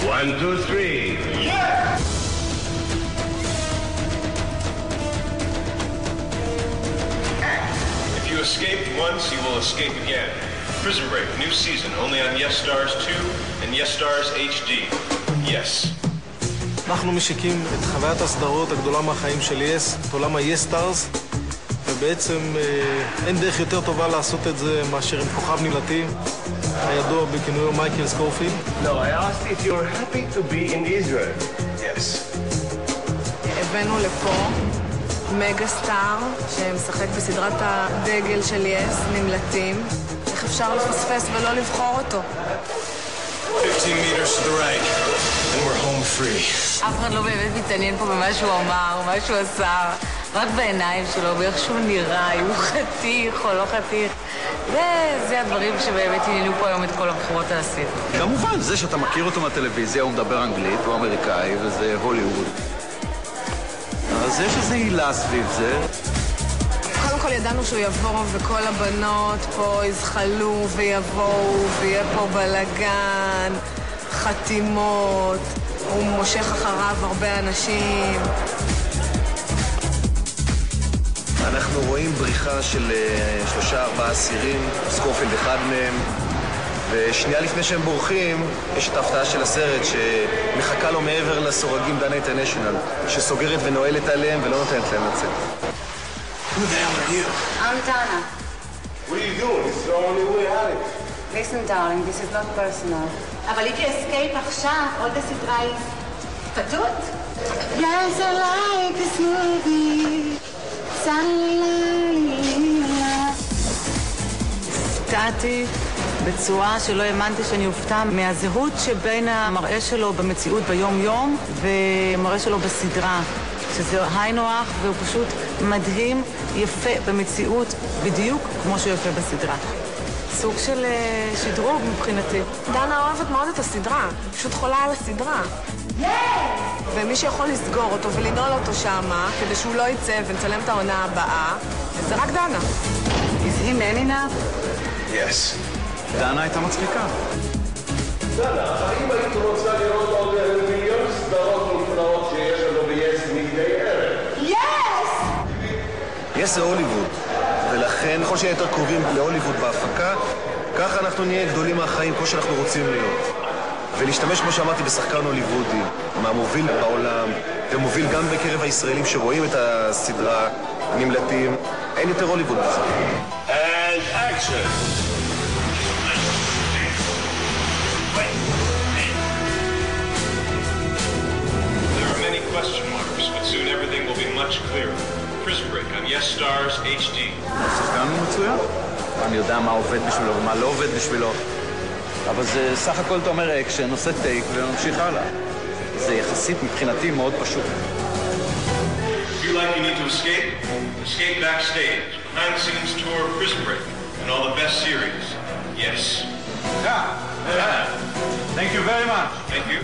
1, 2, 3. Yeah! If you escaped once, you will escape again. Prison Break, new season, only on Yes Stars 2 and Yes Stars HD. Yes. אנחנו משיקים את חוויית הסדרות הגדולה מהחיים של יס, את עולם ה-Yes Stars, ובעצם אין דרך יותר טובה לעשות את זה מאשר עם כוכב נמלטי, הידוע בכינויו מייקל סקופילד. No, I asked if you're happy to be in Israel. Yes. הבאנו לפה מגה סטאר שמשחק בסדרת הדגל של יס, נמלטים. איך אפשר לפספס ולא לבחור אותו? 15 meters to the right, and we're home free. אף אחד לא באמת מתעניין פה במה שהוא אמר, מה שהוא עשה, רק בעיניים שלו, ואיך שהוא נראה, אם הוא חתיך או לא חתיך. זה הדברים שבאמת עניינו פה היום את כל הבחירות העשית. כמובן, זה שאתה מכיר אותו מהטלוויזיה, הוא מדבר אנגלית, הוא אמריקאי, וזה הוליווד. אז יש איזו עילה סביב זה. קודם כל ידענו שהוא יבוא וכל הבנות פה יזחלו ויבואו ויהיה פה בלגן, חתימות, הוא מושך אחריו הרבה אנשים. אנחנו רואים בריחה של 3-4 אסירים, סקופילד אחד מהם, ושנייה לפני שהם בורחים, יש את ההפתעה של הסרט שמחכה לו מעבר לסורגים דנה אינטרנשיונל, שסוגרת ונועלת עליהם ולא נותנת להם לצאת. Who the hell are you? I'm Dana. What are you doing? This is the only way, Alex. Listen, darling, this is not personal. אבל if you escape עכשיו, עוד הסדרה היא פתות? Yes, I like this movie. הופתעתי בצורה שלא האמנתי שאני אופתע מהזהות שבין המראה שלו במציאות ביום-יום והמראה שלו בסדרה, שזה היינו הך והוא פשוט מדהים, יפה במציאות, בדיוק כמו שהוא יפה בסדרה. סוג של שדרוג מבחינתי. דנה אוהבת מאוד את הסדרה, פשוט חולה על הסדרה. ומי שיכול לסגור אותו ולנעול אותו שמה, כדי שהוא לא יצא ונצלם את העונה הבאה, זה רק דנה. Is he man enough? Yes. דנה הייתה מצחיקה. דנה, האם היית רוצה לראות עוד מיליון סדרות מופלאות שיש לנו ביס מדי ערב? יס זה הוליווד, ולכן ככל שיהיה יותר קרובים להוליווד בהפקה, ככה אנחנו נהיה גדולים מהחיים כמו שאנחנו רוצים להיות. ולהשתמש, כמו שאמרתי, בשחקן הוליוודי, מהמוביל בעולם, ומוביל גם בקרב הישראלים שרואים את הסדרה, נמלטים. אין יותר הוליווד בזה. And action! There are many question marks, but soon everything will be much clearer. Prison Break on Yes Stars HD. שחקן הוא מצוין. אני יודע מה עובד בשבילו ומה לא עובד בשבילו. אבל זה סך הכל אתה אומר אקשן, עושה טייק ונמשיך הלאה. זה יחסית מבחינתי מאוד פשוט. If you like you need to escape, escape backstage. Behind the scenes tour of Prison Break and all the best series. Yes. Thank you very much. Thank you.